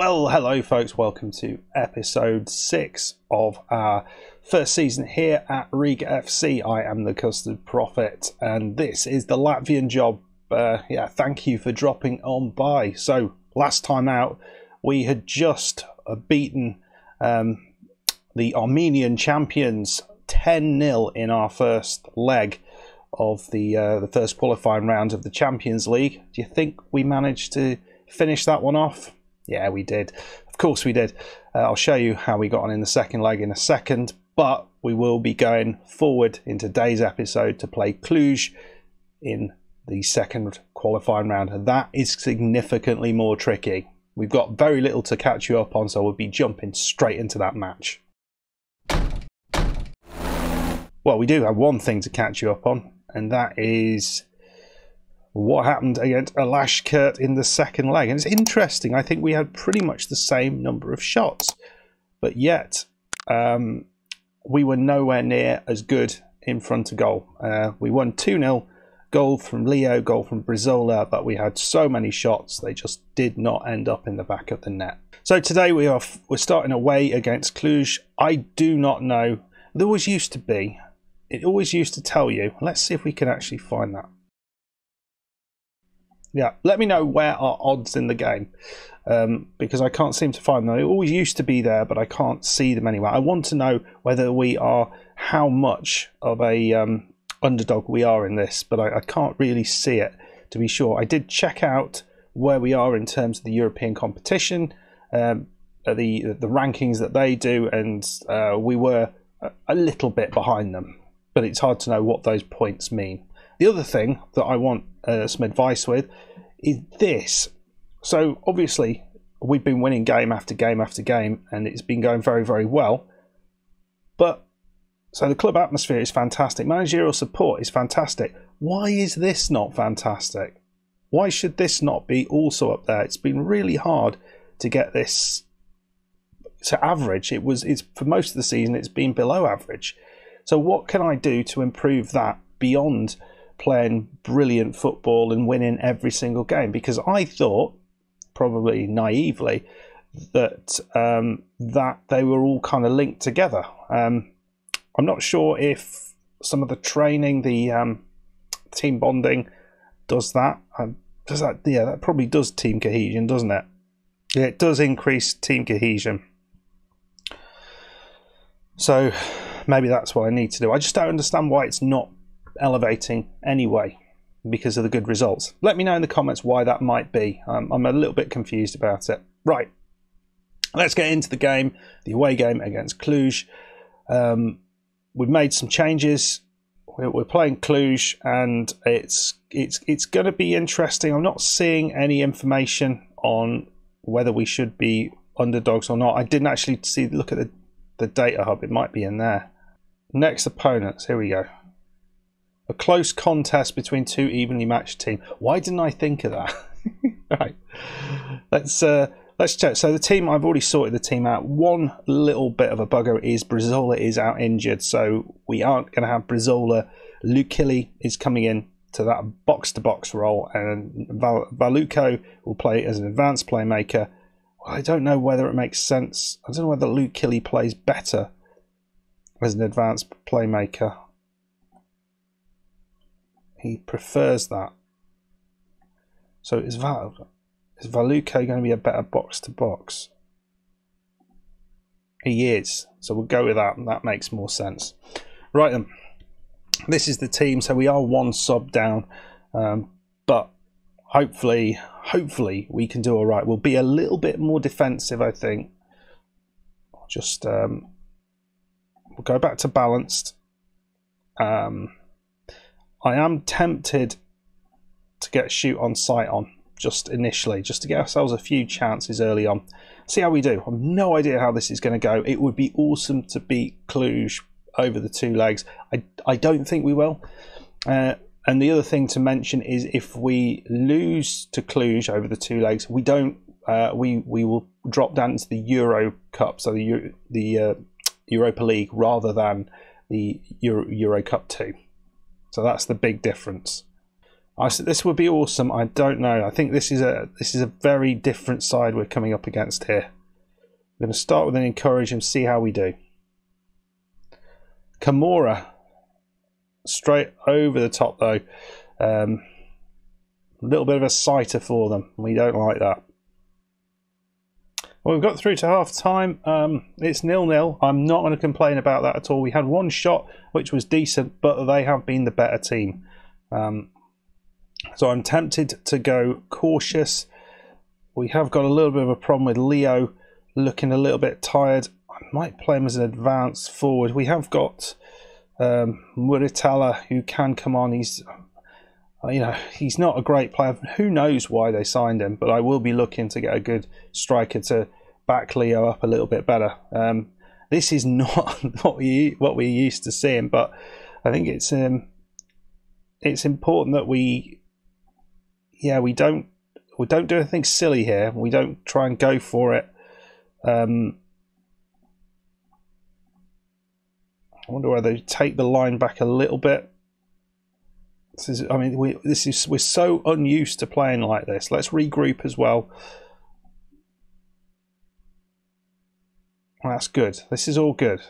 Well, hello folks, welcome to episode 6 of our first season here at Riga FC. I am the Custard Prophet and this is the Latvian job. Thank you for dropping on by. So last time out we had just beaten the Armenian champions 10-0 in our first leg of the first qualifying round of the Champions League. Do you think we managed to finish that one off? Yeah, we did. Of course we did. I'll show you how we got on in the second leg in a second, but we will be going forward in today's episode to play Cluj in the second qualifying round, and that is significantly more tricky. We've got very little to catch you up on, so we'll be jumping straight into that match. Well, we do have one thing to catch you up on, and that is what happened against Alashkert in the second leg. And it's interesting, I think we had pretty much the same number of shots, but yet we were nowhere near as good in front of goal. We won 2-0, goal from Leo, goal from Brizola, but we had so many shots they just did not end up in the back of the net. So today we're starting away against Cluj. I do not know, there always used to be, it always used to tell you, let's see if we can actually find that. Yeah, let me know where are odds in the game, because I can't seem to find them. They always used to be there, but I can't see them anywhere. I want to know whether we are, how much of a underdog we are in this, but I can't really see it to be sure. I did check out where we are in terms of the European competition, the rankings that they do, and we were a little bit behind them, but it's hard to know what those points mean. The other thing that I want some advice with is this. So obviously we've been winning game after game after game and it's been going very, very well. But so the club atmosphere is fantastic. Managerial support is fantastic. Why is this not fantastic? Why should this not be also up there? It's been really hard to get this to average. It's for most of the season it's been below average. So what can I do to improve that beyond playing brilliant football and winning every single game? Because I thought, probably naively, that that they were all kind of linked together. I'm not sure if some of the training, the team bonding, does that. Yeah, that probably does team cohesion, doesn't it? Yeah, it does increase team cohesion. So maybe that's what I need to do. I just don't understand why it's not elevating anyway because of the good results. Let me know in the comments why that might be. I'm a little bit confused about it. Right, let's get into the game, the away game against Cluj. We've made some changes. We're playing Cluj and it's going to be interesting. I'm not seeing any information on whether we should be underdogs or not. I didn't actually look at the data hub. It might be in there. Next opponents, here we go. A close contest between two evenly matched teams. Why didn't I think of that? Right, let's check. So the team, I've already sorted the team out. One little bit of a bugger is Brizola is out injured, so we aren't going to have Brizola. Lukili is coming in to that box-to-box role, and Valuko will play as an advanced playmaker. Well, I don't know whether it makes sense. I don't know whether Lukili plays better as an advanced playmaker. He prefers that. So is Valuko going to be a better box-to-box? He is. So we'll go with that. That makes more sense. Right then. This is the team. So we are one sub down. But hopefully we can do all right. We'll be a little bit more defensive, I think. Just we'll go back to balanced. I am tempted to get shoot on sight on just initially, just to get ourselves a few chances early on. See how we do. I have no idea how this is going to go. It would be awesome to beat Cluj over the two legs. I don't think we will. And the other thing to mention is if we lose to Cluj over the two legs, we don't. We will drop down into the Euro Cup, so the Europa League rather than the Euro Cup 2. So that's the big difference. I said this would be awesome. I don't know. I think this is a very different side we're coming up against here. We're going to start with an encourage and see how we do. Kamora, straight over the top though. A little bit of a sighter for them. We don't like that. Well, we've got through to half time. It's 0-0. I'm not going to complain about that at all. We had one shot which was decent, but they have been the better team. So I'm tempted to go cautious. We have got a little bit of a problem with Leo looking a little bit tired. I might play him as an advanced forward. We have got Muritala who can come on. He's not a great player. Who knows why they signed him, but I will be looking to get a good striker to back Leo up a little bit better. This is not what we're used to seeing, but I think it's important that we don't do anything silly here. We don't try and go for it. I wonder whether they take the line back a little bit. We're so unused to playing like this. Let's regroup as well. That's good. This is all good.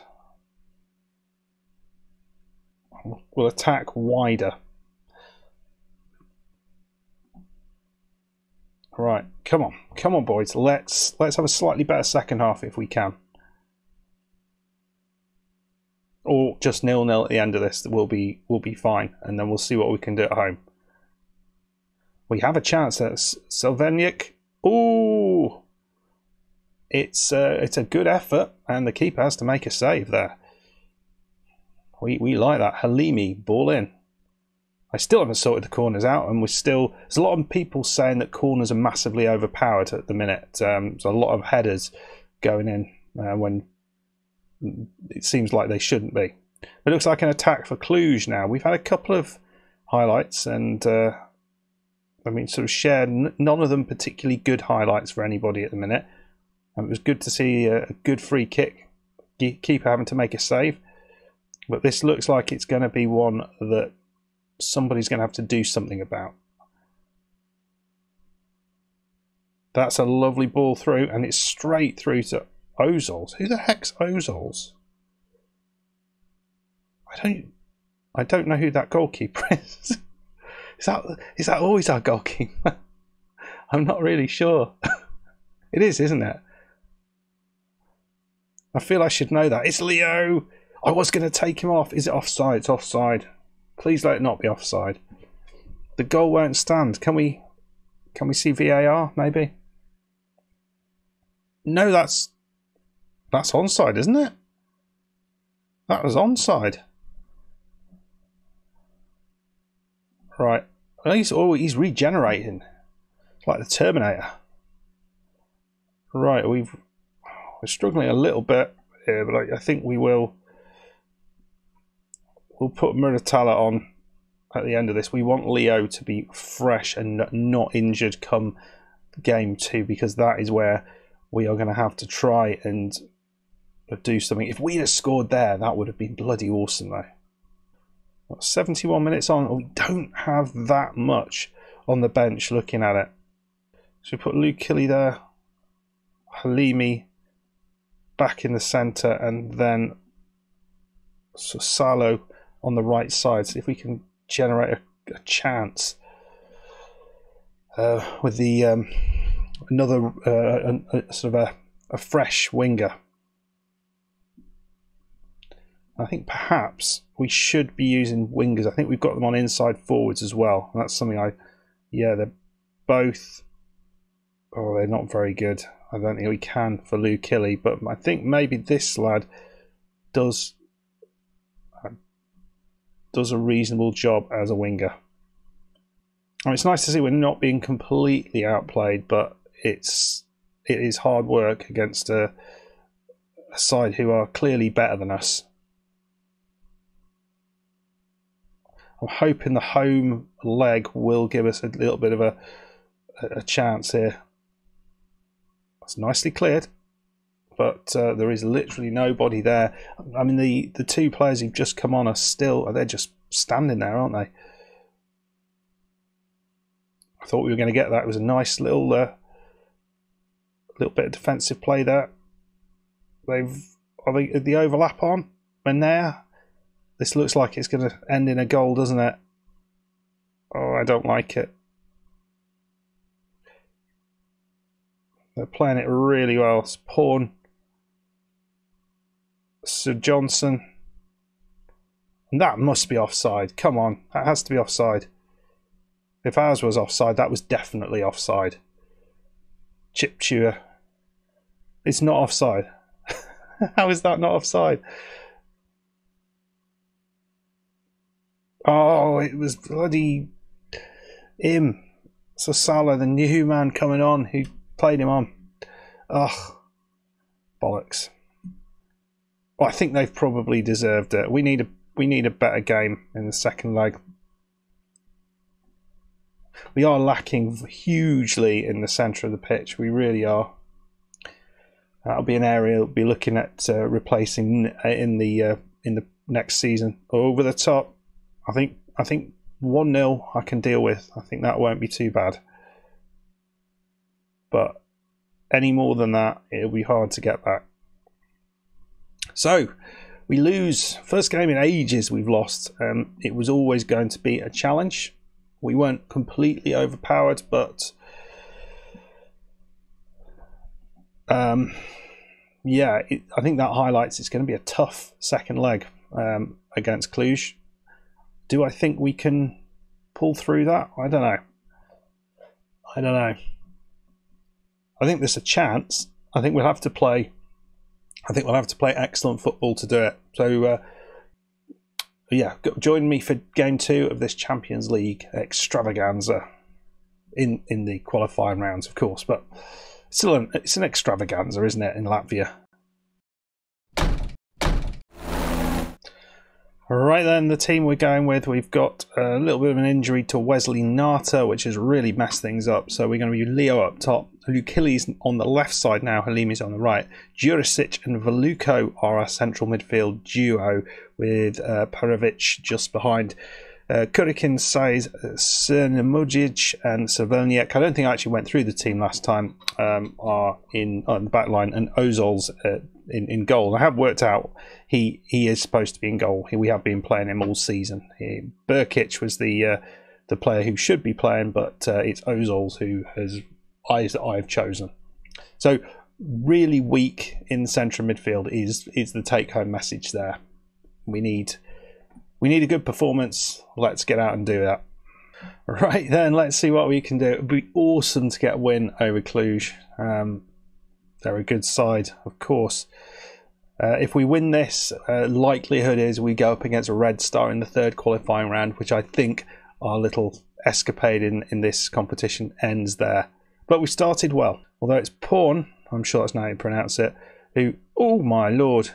We'll attack wider. Right, come on, boys. Let's have a slightly better second half if we can, or just 0-0 at the end of this. We'll be fine, and then we'll see what we can do at home. We have a chance at Selveniuk. Ooh, it's a good effort, and the keeper has to make a save there. We like that. Halimi, ball in. I still haven't sorted the corners out, and there's a lot of people saying that corners are massively overpowered at the minute. There's a lot of headers going in when it seems like they shouldn't be. It looks like an attack for Cluj now. We've had a couple of highlights, and sort of shared. None of them particularly good highlights for anybody at the minute. It was good to see a good free kick. Keeper having to make a save, but this looks like it's going to be one that somebody's going to have to do something about. That's a lovely ball through, and it's straight through to Ozol's. Who the heck's Ozol's? I don't know who that goalkeeper is. Is that always our goalkeeper? I'm not really sure. It is, isn't it? I feel I should know that. It's Leo. I was going to take him off. Is it offside? It's offside. Please let it not be offside. The goal won't stand. Can we see VAR maybe? No, that's onside, isn't it? That was onside. Right. He's regenerating. It's like the Terminator. Right, we're struggling a little bit here, but I think we'll put Muratala on at the end of this. We want Leo to be fresh and not injured come game 2, because that is where we are going to have to try and do something. If we'd have scored there, that would have been bloody awesome though. 71 minutes on, we don't have that much on the bench looking at it. So we put Luke Killy there, Halimi back in the centre, and then Salo on the right side. See if we can generate a chance with the another sort of a fresh winger. I think perhaps we should be using wingers. I think we've got them on inside forwards as well. And that's something they're both. Oh, they're not very good. I don't think we can for Lou Killy, but I think maybe this lad does a reasonable job as a winger. It's nice to see we're not being completely outplayed, but it is hard work against a side who are clearly better than us. I'm hoping the home leg will give us a little bit of a chance here. It's nicely cleared, but there is literally nobody there. I mean, the two players who've just come on they're just standing there, aren't they? I thought we were going to get that. It was a nice little bit of defensive play there. Are they the overlap on? And there, this looks like it's going to end in a goal, doesn't it? Oh, I don't like it. They're playing it really well. It's Pawn, Sir Johnson. And that must be offside. Come on, that has to be offside. If ours was offside, that was definitely offside. Chip Chewer. It's not offside. How is that not offside? Oh, it was bloody him. So Salah, the new man coming on, who played him on. Ugh. Bollocks. Well, I think they've probably deserved it. We need a better game in the second leg. We are lacking hugely in the centre of the pitch. We really are. That'll be an area we'll be looking at replacing in the next season. Over the top, I think 1-0 I can deal with. I think that won't be too bad. But any more than that, it'll be hard to get back. So we lose. First game in ages we've lost. It was always going to be a challenge. We weren't completely overpowered, but yeah, I think that highlights it's going to be a tough second leg against Cluj. Do I think we can pull through that? I don't know. I think there's a chance. I think we'll have to play excellent football to do it. So yeah, join me for game 2 of this Champions League extravaganza in the qualifying rounds, of course, but still it's an extravaganza, isn't it, in Latvia? Right then, the team we're going with, we've got a little bit of an injury to Wesley Nata, which has really messed things up. So we're going to be Leo up top, Lukili's on the left side now, Halimi's on the right. Jurisic and Veluko are our central midfield duo, with Perovic just behind. Kurikin, Saiz, Cernamudzic and Savelniak, I don't think I actually went through the team last time, are on the back line, and Ozol's in goal. I have worked out he is supposed to be in goal. We have been playing him all season. Burkic was the player who should be playing, but it's Ozol's who I've chosen. So really weak in the centre midfield is the take-home message there. We need a good performance. Let's get out and do that. Right then, let's see what we can do. It would be awesome to get a win over Cluj. They're a good side, of course. If we win this, likelihood is we go up against a Red Star in the third qualifying round, which I think our little escapade in this competition ends there. But we started well. Although it's Pawn, I'm sure that's how you pronounce it, who, oh my lord,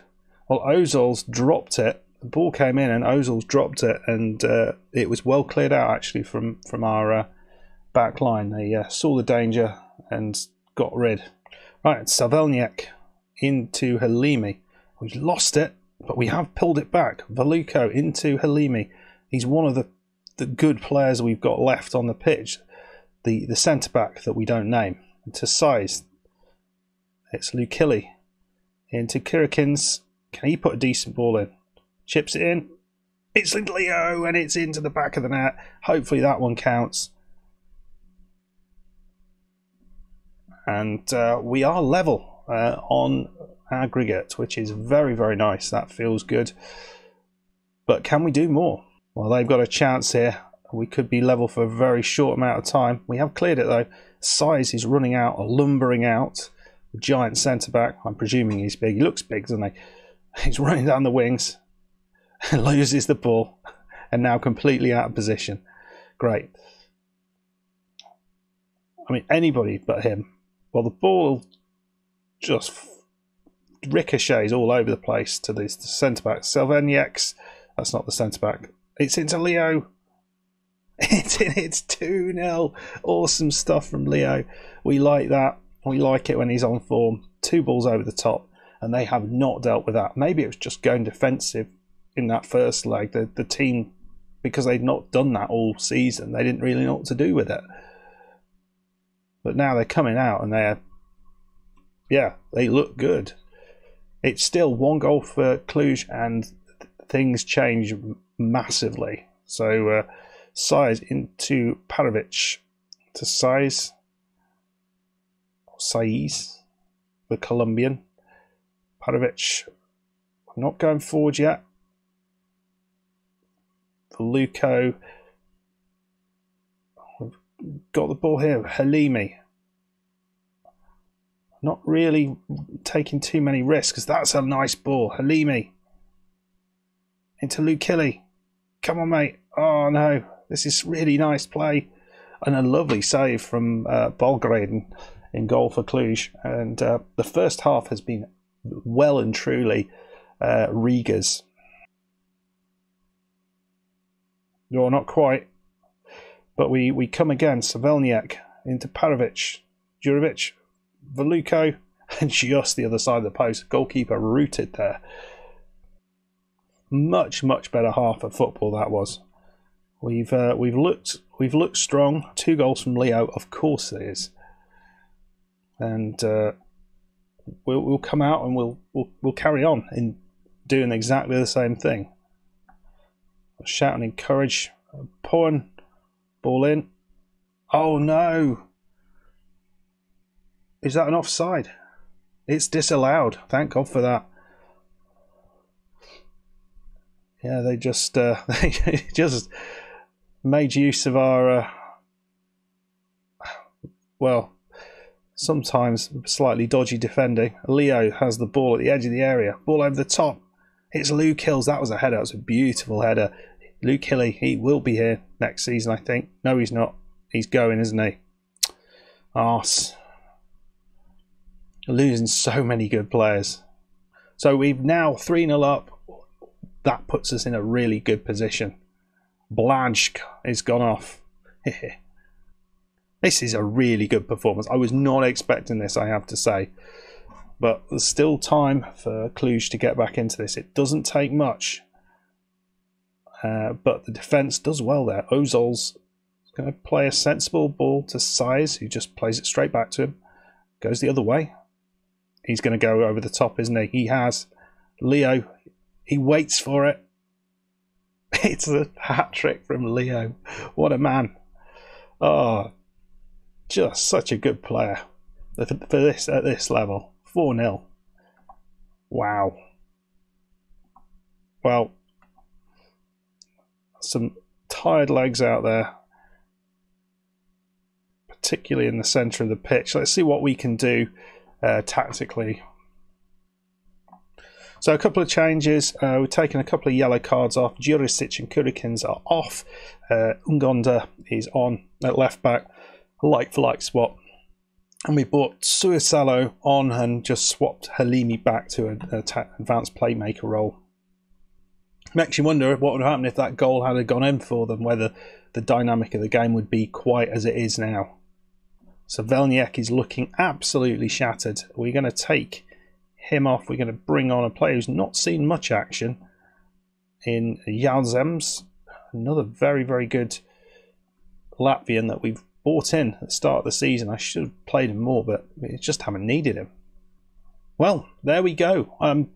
well, Ozol's dropped it. The ball came in and Ozol's dropped it, and it was well cleared out actually from our back line. They saw the danger and got rid. Right, Savelniak into Halimi. We've lost it, but we have pulled it back. Veluko into Halimi. He's one of the good players we've got left on the pitch. The centre-back that we don't name. To Saiz. It's Lukili. Into Kirikins. Can he put a decent ball in? Chips it in. It's Leo, and it's into the back of the net. Hopefully that one counts. And we are level on aggregate, which is very, very nice. That feels good. But can we do more? Well, they've got a chance here. We could be level for a very short amount of time. We have cleared it though. Saiz is running out, or lumbering out. The giant centre-back. I'm presuming he's big. He looks big, doesn't he? He's running down the wings. Loses the ball. And now completely out of position. Great. I mean, anybody but him. Well, the ball just ricochets all over the place to the centre-back. Selvenieks. That's not the centre-back. It's into Leo. It's 2-0. Awesome stuff from Leo. We like that. We like it when he's on form. 2 balls over the top. And they have not dealt with that. Maybe it was just going defensive in that first leg. The team, because they'd not done that all season, they didn't really know what to do with it. but now they're coming out and they look good. It's still 1 goal for Cluj, and things change massively. So Size into Parovic to Saiz, the Colombian. Parovic not going forward yet. Luko. We've got the ball here. Halimi. Not really taking too many risks, because that's a nice ball. Halimi. Into Lukili. Come on, mate. Oh, no. This is really nice play. And a lovely save from Belgrade in goal for Cluj. And the first half has been well and truly Riga's. No, not quite. But we come again. Savelniak into Parovic. Jurovic. Veluko. And just the other side of the post. Goalkeeper rooted there. Much better half of football that was. We've looked strong. 2 goals from Leo, of course it is. And we'll come out and we'll carry on in doing exactly the same thing. Shout and encourage. Porn. Ball in. Oh no! Is that an offside? It's disallowed. Thank God for that. Yeah, they just made use of our well, sometimes slightly dodgy defending. Leo has the ball at the edge of the area. Ball over the top. It's Luke Hills. That was a header. That was a beautiful header. Luke Hilly, he will be here next season, I think. No, he's not. He's going, isn't he? Arse. Losing so many good players. So we've now 3-0 up. That puts us in a really good position. Blanchk is gone off. This is a really good performance. I was not expecting this, I have to say. But there's still time for Cluj to get back into this. It doesn't take much. But the defence does well there. Ozol's going to play a sensible ball to Saiz, who just plays it straight back to him. Goes the other way. He's going to go over the top, isn't he? He has. Leo, he waits for it. It's a hat-trick from Leo. What a man. Oh, just such a good player for this at this level. 4-0. Wow. Well, some tired legs out there, particularly in the centre of the pitch. Let's see what we can do tactically. So a couple of changes. We've taken a couple of yellow cards off. Jurisic and Kurikins are off. Ungonda is on at left back. Like for like swap. And we brought Suisalo on and just swapped Halimi back to an advanced playmaker role. Makes you wonder what would happen if that goal had gone in for them, whether the dynamic of the game would be quite as it is now. So Velniek is looking absolutely shattered. We're going to take him off. We're going to bring on a player who's not seen much action in Jalzems, another very good Latvian that we've bought in at the start of the season. I should have played him more, but we just haven't needed him. Well, there we go. I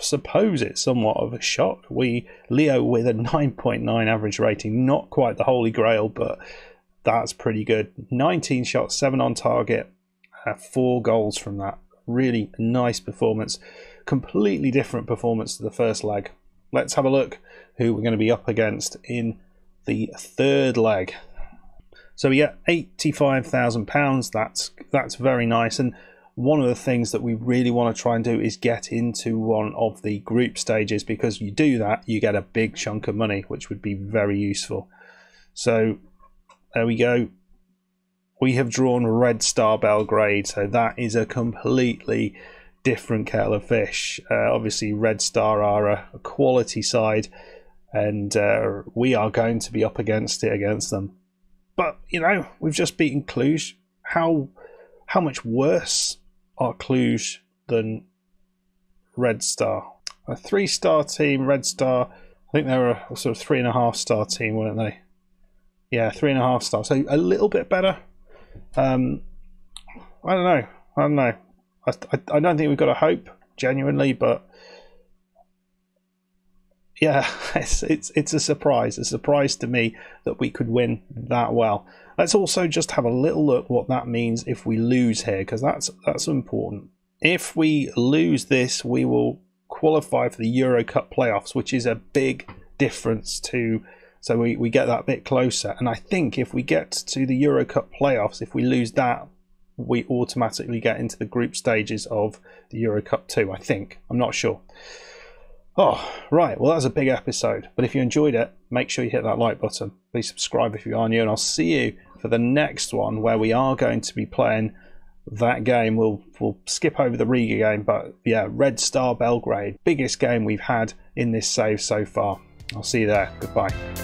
suppose it's somewhat of a shock. Leo with a 9.9 average rating, not quite the holy grail, but that's pretty good. 19 shots, 7 on target, 4 goals from that. Really nice performance. Completely different performance to the first leg. Let's have a look who we're going to be up against in the third leg. So we get £85,000. That's very nice. And one of the things that we really want to try and do is get into one of the group stages, because you do that, you get a big chunk of money, which would be very useful. So there we go. We have drawn Red Star Belgrade, so that is a completely different kettle of fish. Obviously, Red Star are a quality side, and we are going to be up against them. But, you know, we've just beaten Cluj. How much worse are Cluj than Red Star? A 3-star team, Red Star, I think they were a sort of 3.5-star team, weren't they? Yeah, 3.5 stars. So a little bit better. I don't know. I don't know. I don't think we've got a hope, genuinely, but yeah, it's a surprise. A surprise to me that we could win that well. Let's also just have a little look what that means if we lose here, because that's important. If we lose this, we will qualify for the Euro Cup playoffs, which is a big difference to, so we get that bit closer. And I think if we get to the Euro Cup playoffs, if we lose that, we automatically get into the group stages of the Euro Cup 2, I think. I'm not sure. Oh, right. Well, that was a big episode. But if you enjoyed it, make sure you hit that like button. Please subscribe if you are new. And I'll see you for the next one, where we are going to be playing that game. We'll skip over the Riga game. But yeah, Red Star Belgrade. Biggest game we've had in this save so far. I'll see you there. Goodbye.